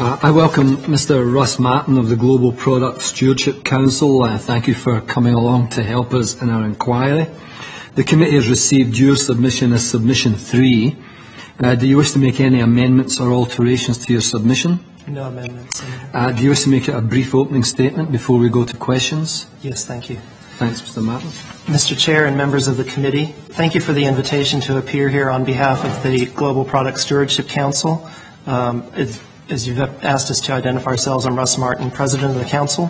I welcome Mr. Russ Martin of the Global Product Stewardship Council. Thank you for coming along to help us in our inquiry. The committee has received your submission as submission 3. Do you wish to make any amendments or alterations to your submission? No amendments. Do you wish to make a brief opening statement before we go to questions? Yes, thank you. Thanks, Mr. Martin. Mr. Chair and members of the committee, thank you for the invitation to appear here on behalf of the Global Product Stewardship Council. As you've asked us to identify ourselves, I'm Russ Martin, President of the Council.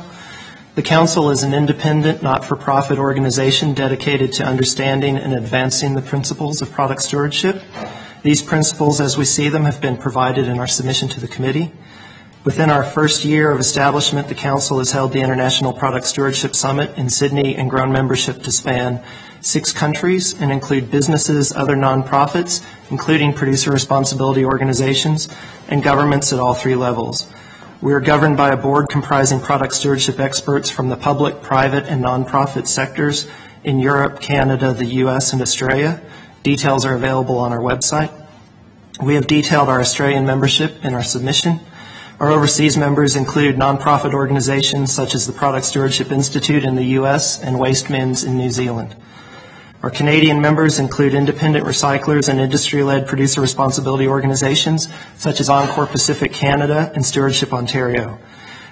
The Council is an independent, not-for-profit organization dedicated to understanding and advancing the principles of product stewardship. These principles, as we see them, have been provided in our submission to the committee. Within our first year of establishment, the Council has held the International Product Stewardship Summit in Sydney and grown membership to span 6 countries and include businesses, other nonprofits, including producer responsibility organizations, and governments at all 3 levels. We are governed by a board comprising product stewardship experts from the public, private, and nonprofit sectors in Europe, Canada, the U.S., and Australia. Details are available on our website. We have detailed our Australian membership in our submission. Our overseas members include nonprofit organizations such as the Product Stewardship Institute in the U.S. and Waste Mins in New Zealand. Our Canadian members include independent recyclers and industry-led producer responsibility organizations such as Encore Pacific Canada and Stewardship Ontario.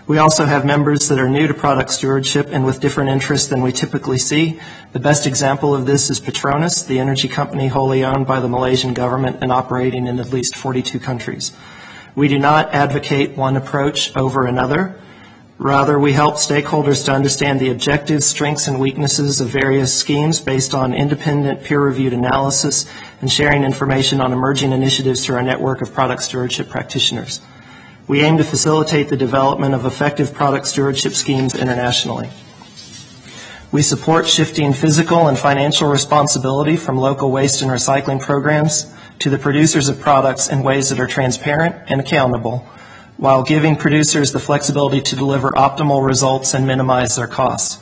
We also have members that are new to product stewardship and with different interests than we typically see. The best example of this is Petronas, the energy company wholly owned by the Malaysian government and operating in at least 42 countries. We do not advocate one approach over another. Rather, we help stakeholders to understand the objectives, strengths, and weaknesses of various schemes based on independent, peer-reviewed analysis and sharing information on emerging initiatives through our network of product stewardship practitioners. We aim to facilitate the development of effective product stewardship schemes internationally. We support shifting physical and financial responsibility from local waste and recycling programs to the producers of products in ways that are transparent and accountable, while giving producers the flexibility to deliver optimal results and minimize their costs.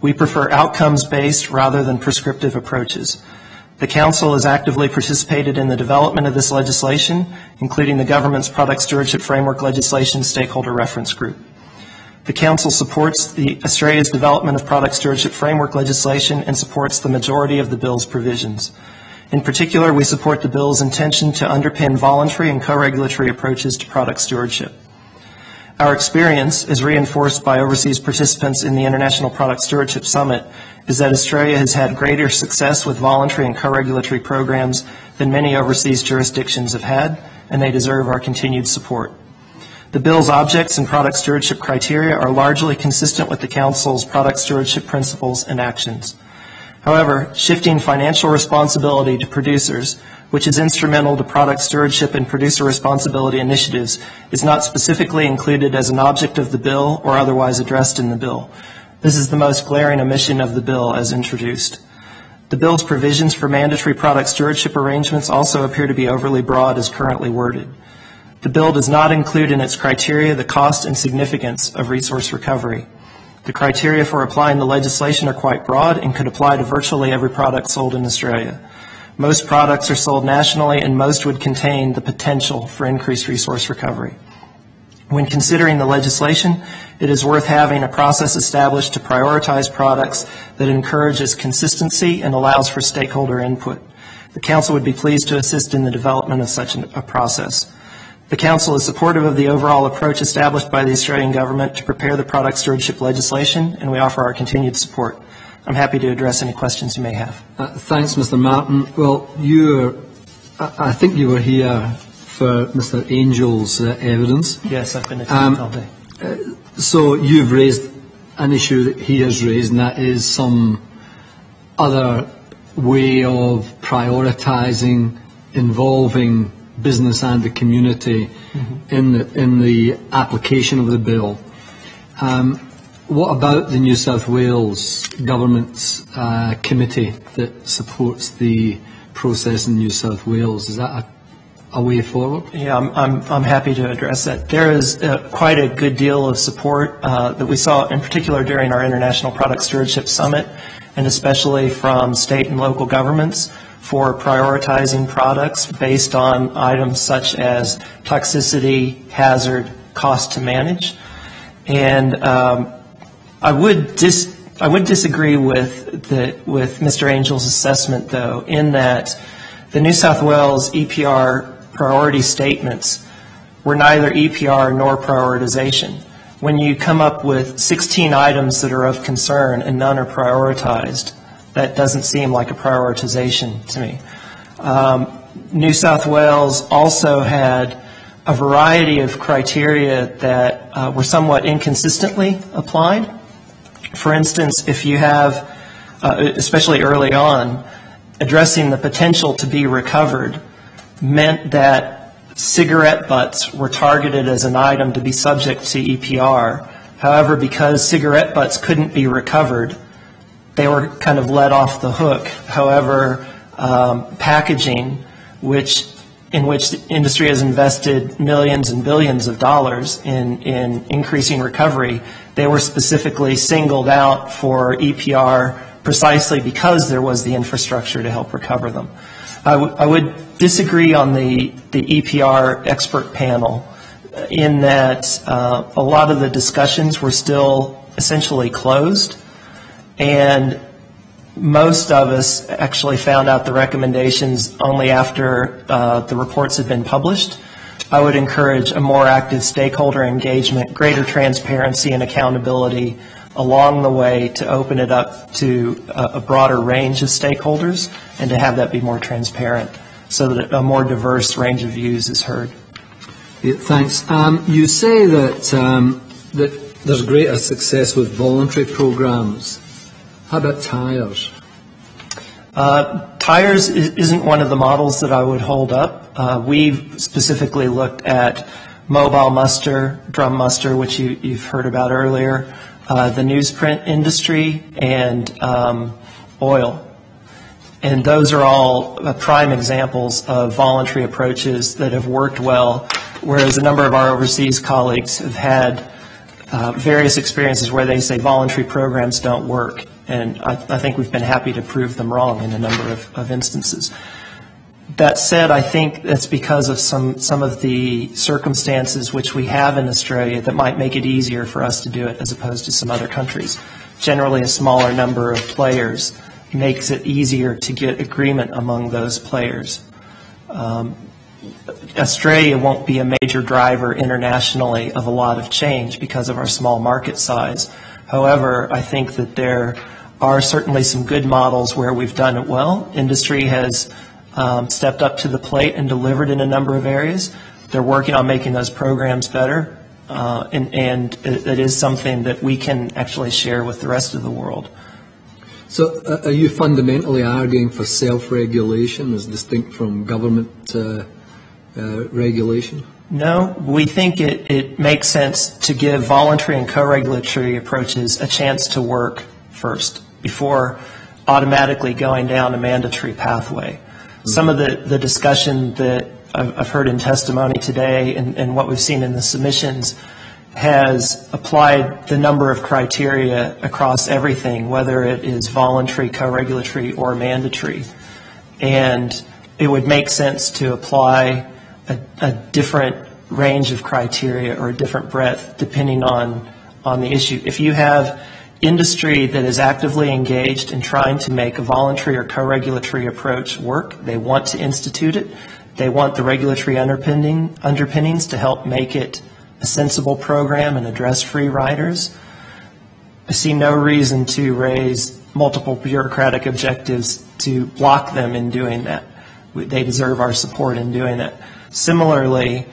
We prefer outcomes-based rather than prescriptive approaches. The Council has actively participated in the development of this legislation, including the government's Product Stewardship Framework Legislation Stakeholder Reference Group. The Council supports Australia's development of Product Stewardship Framework legislation and supports the majority of the bill's provisions. In particular, we support the bill's intention to underpin voluntary and co-regulatory approaches to product stewardship. Our experience, as reinforced by overseas participants in the International Product Stewardship Summit, is that Australia has had greater success with voluntary and co-regulatory programs than many overseas jurisdictions have had, and they deserve our continued support. The bill's objects and product stewardship criteria are largely consistent with the Council's product stewardship principles and actions. However, shifting financial responsibility to producers, which is instrumental to product stewardship and producer responsibility initiatives, is not specifically included as an object of the bill or otherwise addressed in the bill. This is the most glaring omission of the bill as introduced. The bill's provisions for mandatory product stewardship arrangements also appear to be overly broad as currently worded. The bill does not include in its criteria the cost and significance of resource recovery. The criteria for applying the legislation are quite broad and could apply to virtually every product sold in Australia. Most products are sold nationally and most would contain the potential for increased resource recovery. When considering the legislation, it is worth having a process established to prioritize products that encourages consistency and allows for stakeholder input. The Council would be pleased to assist in the development of such a process. The Council is supportive of the overall approach established by the Australian Government to prepare the product stewardship legislation, and we offer our continued support. I'm happy to address any questions you may have. Thanks, Mr. Martin. Well, I think you were here for Mr. Angel's evidence. Yes, I've been attending all day. So you've raised an issue that he has raised, and that is some other way of prioritising, involving business and the community in the application of the bill. What about the New South Wales Government's committee that supports the process in New South Wales? Is that a way forward? Yeah, I'm happy to address that. There is quite a good deal of support that we saw in particular during our International Product Stewardship Summit, and especially from state and local governments for prioritizing products based on items such as toxicity, hazard, cost to manage. And I would disagree with Mr. Angel's assessment, though, in that the New South Wales EPR priority statements were neither EPR nor prioritization. When you come up with 16 items that are of concern and none are prioritized, that doesn't seem like a prioritization to me. New South Wales also had a variety of criteria that were somewhat inconsistently applied. For instance, if you have, especially early on, addressing the potential to be recovered meant that cigarette butts were targeted as an item to be subject to EPR. However, because cigarette butts couldn't be recovered, they were kind of let off the hook. However, packaging, in which the industry has invested millions and billions of dollars in increasing recovery, they were specifically singled out for EPR precisely because there was the infrastructure to help recover them. I would disagree on the EPR expert panel in that a lot of the discussions were still essentially closed, and most of us actually found out the recommendations only after the reports had been published. I would encourage a more active stakeholder engagement, greater transparency and accountability along the way to open it up to a broader range of stakeholders and to have that be more transparent so that a more diverse range of views is heard. Yeah, thanks. You say that there's greater success with voluntary programs. How about tires? Tires isn't one of the models that I would hold up. We've specifically looked at mobile muster, drum muster, which you've heard about earlier, the newsprint industry, and oil. And those are all prime examples of voluntary approaches that have worked well, whereas a number of our overseas colleagues have had various experiences where they say voluntary programs don't work. And I think we've been happy to prove them wrong in a number of instances. That said, I think that's because of some of the circumstances which we have in Australia that might make it easier for us to do it as opposed to some other countries. Generally, a smaller number of players makes it easier to get agreement among those players. Australia won't be a major driver internationally of a lot of change because of our small market size. However, I think that there are certainly some good models where we've done it well. Industry has stepped up to the plate and delivered in a number of areas. They're working on making those programs better, and it is something that we can actually share with the rest of the world. So are you fundamentally arguing for self-regulation as distinct from government regulation? No, we think it makes sense to give voluntary and co-regulatory approaches a chance to work first before automatically going down a mandatory pathway. Mm-hmm. Some of the discussion that I've heard in testimony today and what we've seen in the submissions has applied the number of criteria across everything, whether it is voluntary, co-regulatory, or mandatory. And it would make sense to apply a different range of criteria or a different breadth depending on the issue. If you have industry that is actively engaged in trying to make a voluntary or co-regulatory approach work, they want to institute it, they want the regulatory underpinnings to help make it a sensible program and address free riders, I see no reason to raise multiple bureaucratic objectives to block them in doing that. They deserve our support in doing that. Similarly,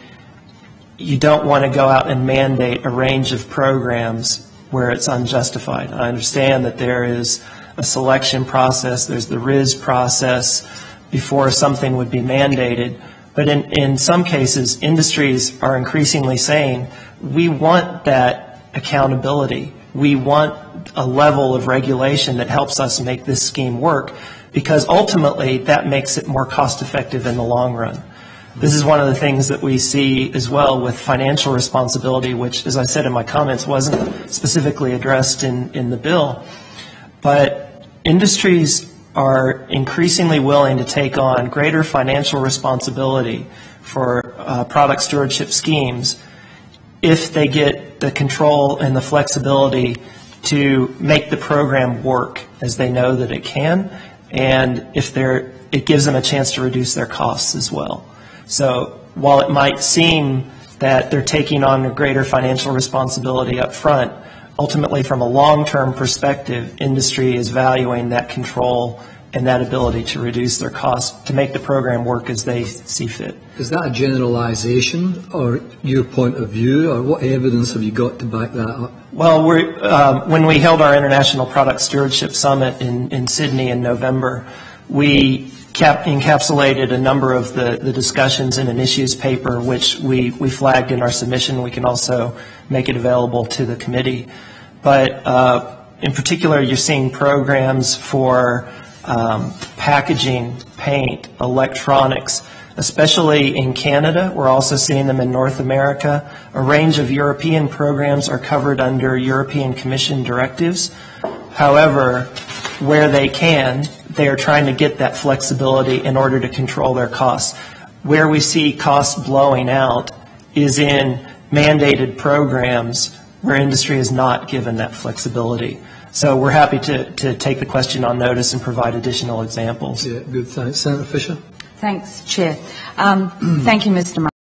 you don't want to go out and mandate a range of programs where it's unjustified. I understand that there is a selection process, there's the RIS process before something would be mandated, but in some cases, industries are increasingly saying, we want that accountability. We want a level of regulation that helps us make this scheme work, because ultimately that makes it more cost effective in the long run. This is one of the things that we see as well with financial responsibility, which, as I said in my comments, wasn't specifically addressed in the bill. But industries are increasingly willing to take on greater financial responsibility for product stewardship schemes if they get the control and the flexibility to make the program work as they know that it can, and if it gives them a chance to reduce their costs as well. So while it might seem that they're taking on a greater financial responsibility up front, ultimately from a long-term perspective, industry is valuing that control and that ability to reduce their costs to make the program work as they see fit. Is that a generalization or your point of view, or what evidence have you got to back that up? Well, when we held our International Product Stewardship Summit in Sydney in November, we encapsulated a number of the discussions in an issues paper, which we flagged in our submission. We can also make it available to the committee. But in particular, you're seeing programs for packaging, paint, electronics, especially in Canada. We're also seeing them in North America. A range of European programs are covered under European Commission directives. However, where they can, they are trying to get that flexibility in order to control their costs. Where we see costs blowing out is in mandated programs where industry is not given that flexibility. So we're happy to take the question on notice and provide additional examples. Yeah, good. Thanks. Senator Fisher. Thanks, Chair. Thank you, Mr.